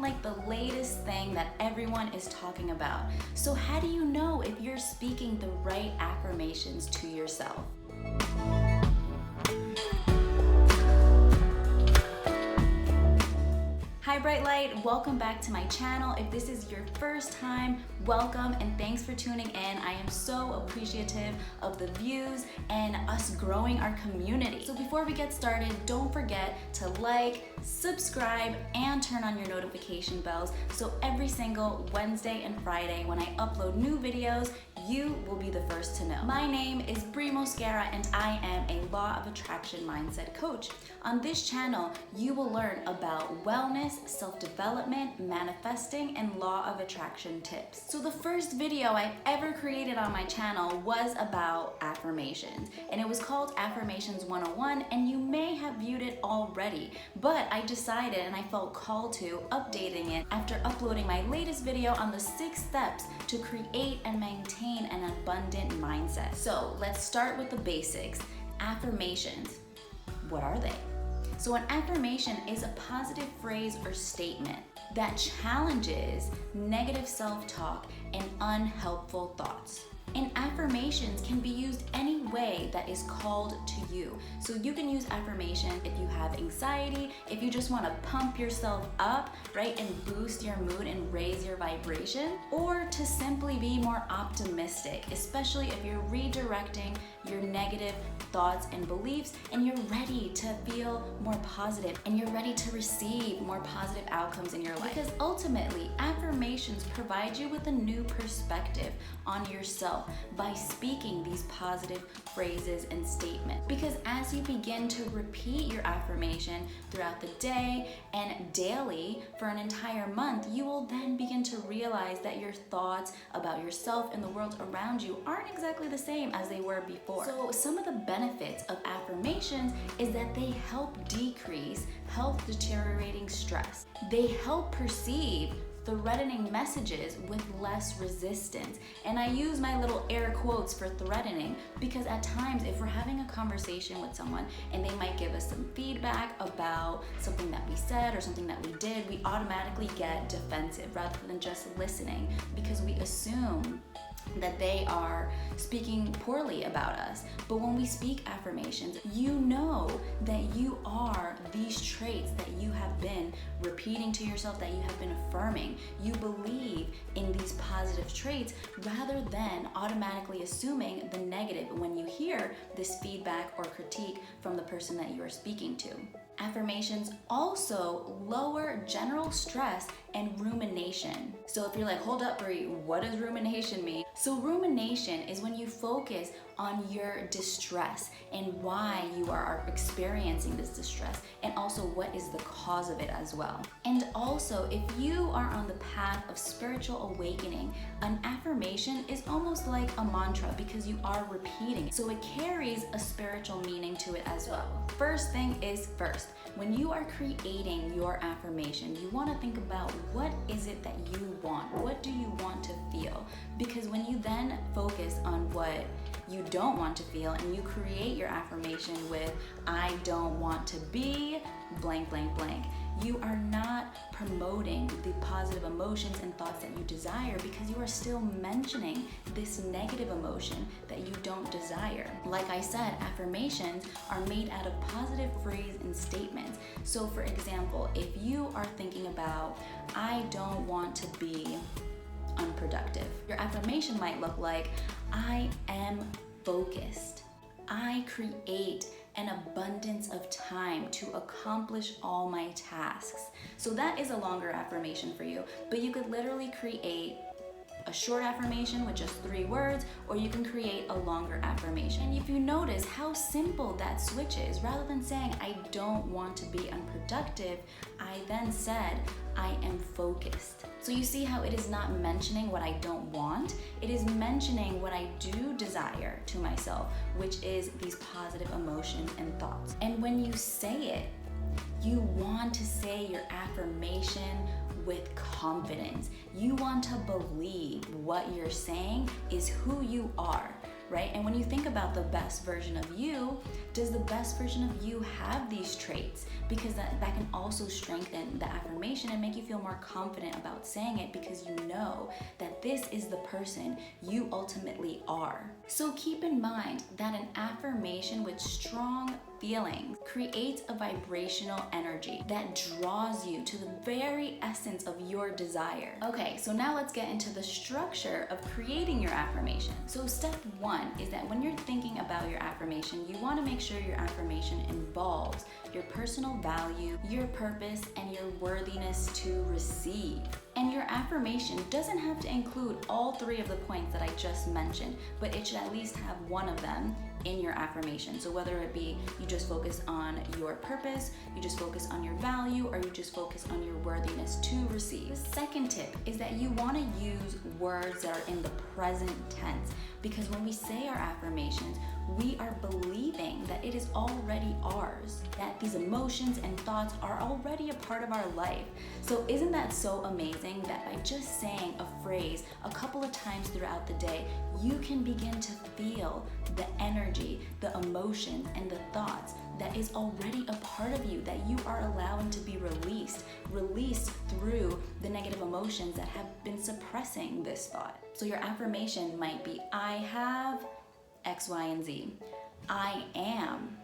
seem like the latest thing that everyone is talking about. So how do you know if you're speaking the right affirmations to yourself? Hi Bright Light, welcome back to my channel. If this is your first time, welcome and thanks for tuning in. I am so appreciative of the views and us growing our community. So before we get started, don't forget to like, subscribe, and turn on your notification bells so every single Wednesday and Friday when I upload new videos, you will be the first to know. My name is Brie Mosquera and I am a Law of Attraction Mindset Coach. On this channel, you will learn about wellness, self-development, manifesting, and Law of Attraction tips. So the first video I've ever created on my channel was about affirmations, and it was called Affirmations 101, and you may have viewed it already, but I decided and I felt called to updating it after uploading my latest video on the 6 steps to create and maintain an abundant mindset. So let's start with the basics. Affirmations, what are they? So an affirmation is a positive phrase or statement that challenges negative self-talk and unhelpful thoughts. And affirmations can be used any way that is called to you. So you can use affirmation if you have anxiety, if you just want to pump yourself up, right, and boost your mood and raise your vibration, or to simply be more optimistic, especially if you're redirecting your negative thoughts and beliefs and you're ready to feel more positive and you're ready to receive more positive outcomes in your life. Because ultimately, affirmations provide you with a new perspective on yourself by speaking these positive phrases and statements. Because as you begin to repeat your affirmation throughout the day and daily for an entire month, you will then begin to realize that your thoughts about yourself and the world around you aren't exactly the same as they were before. So some of the benefits of affirmations is that they help decrease health deteriorating stress. They help perceive threatening messages with less resistance. And I use my little air quotes for threatening because at times if we're having a conversation with someone and they might give us some feedback about something that we said or something that we did, we automatically get defensive rather than just listening because we assume that they are speaking poorly about us. But when we speak affirmations, you know that you are these traits that you have been repeating to yourself, that you have been affirming. You believe in these positive traits rather than automatically assuming the negative when you hear this feedback or critique from the person that you are speaking to. Affirmations also lower general stress and rumination. So if you're like, hold up, Brie, what does rumination mean? So rumination is when you focus on your distress and why you are experiencing this distress, and also what is the cause of it as well. And also, if you are on the path of spiritual awakening, an affirmation is almost like a mantra because you are repeating it. So it carries a spiritual meaning to it as well. First thing is first, when you are creating your affirmation, you want to think about what is it that you want? What do you want to feel? Because when you then focus on what you don't want to feel and you create your affirmation with, I don't want to be blank, blank, blank, you are not promoting the positive emotions and thoughts that you desire because you are still mentioning this negative emotion that you don't desire. Like I said, affirmations are made out of positive phrases and statements. So for example, if you are thinking about, I don't want to be unproductive, your affirmation might look like, I am focused. I create an abundance of time to accomplish all my tasks. So that is a longer affirmation for you, but you could literally create a short affirmation with just 3 words, or you can create a longer affirmation. And if you notice how simple that switch is, rather than saying, I don't want to be unproductive, I then said, I am focused. So you see how it is not mentioning what I don't want, it is mentioning what I do desire to myself, which is these positive emotions and thoughts. And when you say it, you want to say your affirmation with confidence. You want to believe what you're saying is who you are, right? And when you think about the best version of you, does the best version of you have these traits? Because that can also strengthen the affirmation and make you feel more confident about saying it, because you know that this is the person you ultimately are. So keep in mind that an affirmation with strong feelings creates a vibrational energy that draws you to the very essence of your desire. Okay, so now let's get into the structure of creating your affirmation. So step one is that when you're thinking about your affirmation, you want to make sure your affirmation involves your personal value, your purpose, and your worthiness to receive. And your affirmation doesn't have to include all three of the points that I just mentioned, but it should at least have one of them in your affirmation. So whether it be you just focus on your purpose, you just focus on your value, or you just focus on your worthiness to receive. The second tip is that you want to use words that are in the present tense, because when we say our affirmations, we are believing that it is already ours, that these emotions and thoughts are already a part of our life. So isn't that so amazing that by just saying a phrase a couple of times throughout the day, you can begin to feel the energy, the emotions, and the thoughts that is already a part of you, that you are allowing to be released through the negative emotions that have been suppressing this thought. So your affirmation might be, I have X, Y, and Z. I am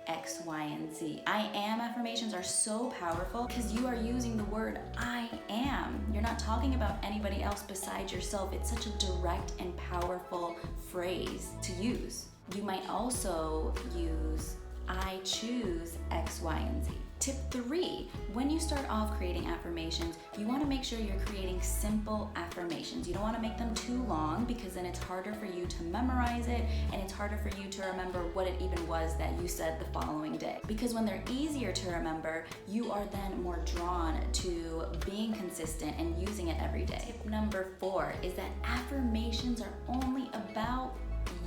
X, Y, and Z. I am affirmations are so powerful because you are using the word I am. You're not talking about anybody else besides yourself. It's such a direct and powerful phrase to use. You might also use I choose X, Y, and Z. Tip 3, when you start off creating affirmations, you want to make sure you're creating simple affirmations. You don't want to make them too long, because then it's harder for you to memorize it, and it's harder for you to remember what it even was that you said the following day. Because when they're easier to remember, you are then more drawn to being consistent and using it every day. Tip number 4 is that affirmations are only about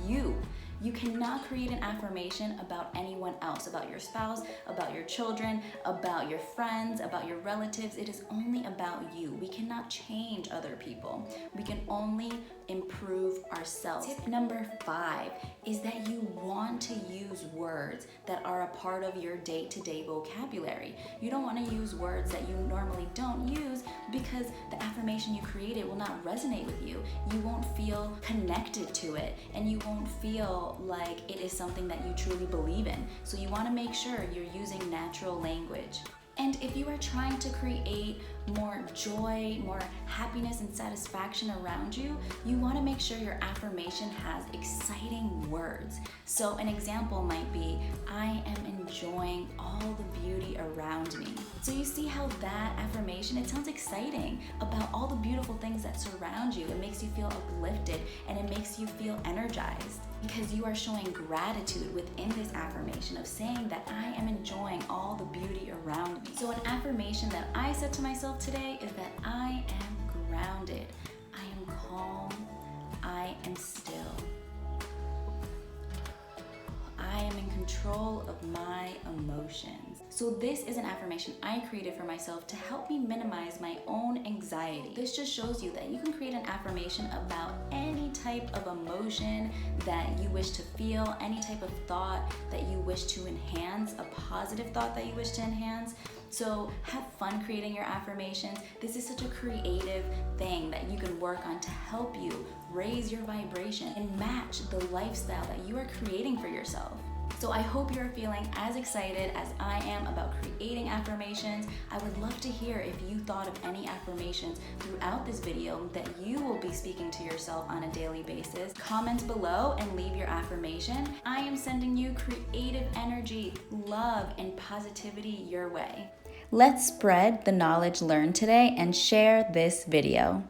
you. You cannot create an affirmation about anyone else, about your spouse, about your children, about your friends, about your relatives. It is only about you. We cannot change other people. We can only improve ourselves. Tip number 5 is that you want to use words that are a part of your day-to-day vocabulary. You don't want to use words that you normally don't use, because the affirmation you created will not resonate with you. You won't feel connected to it, and you won't feel like it is something that you truly believe in. So you want to make sure you're using natural language. And if you are trying to create more joy, more happiness and satisfaction around you, you want to make sure your affirmation has exciting words. So an example might be, I am enjoying all the beauty around me. So you see how that affirmation, it sounds exciting about all the beautiful things that surround you. It makes you feel uplifted, and it makes you feel energized, because you are showing gratitude within this affirmation of saying that I am enjoying all the beauty around me. So an affirmation that I said to myself today is that I am grounded, I am calm, I am still. I am in control of my emotions. So this is an affirmation I created for myself to help me minimize my own anxiety. This just shows you that you can create an affirmation about any type of emotion that you wish to feel, any type of thought that you wish to enhance, a positive thought that you wish to enhance. So have fun creating your affirmations. This is such a creative thing that you can work on to help you raise your vibration and match the lifestyle that you are creating for yourself. So I hope you're feeling as excited as I am about creating affirmations. I would love to hear if you thought of any affirmations throughout this video that you will be speaking to yourself on a daily basis. Comment below and leave your affirmation. I am sending you creative energy, love, and positivity your way. Let's spread the knowledge learned today and share this video.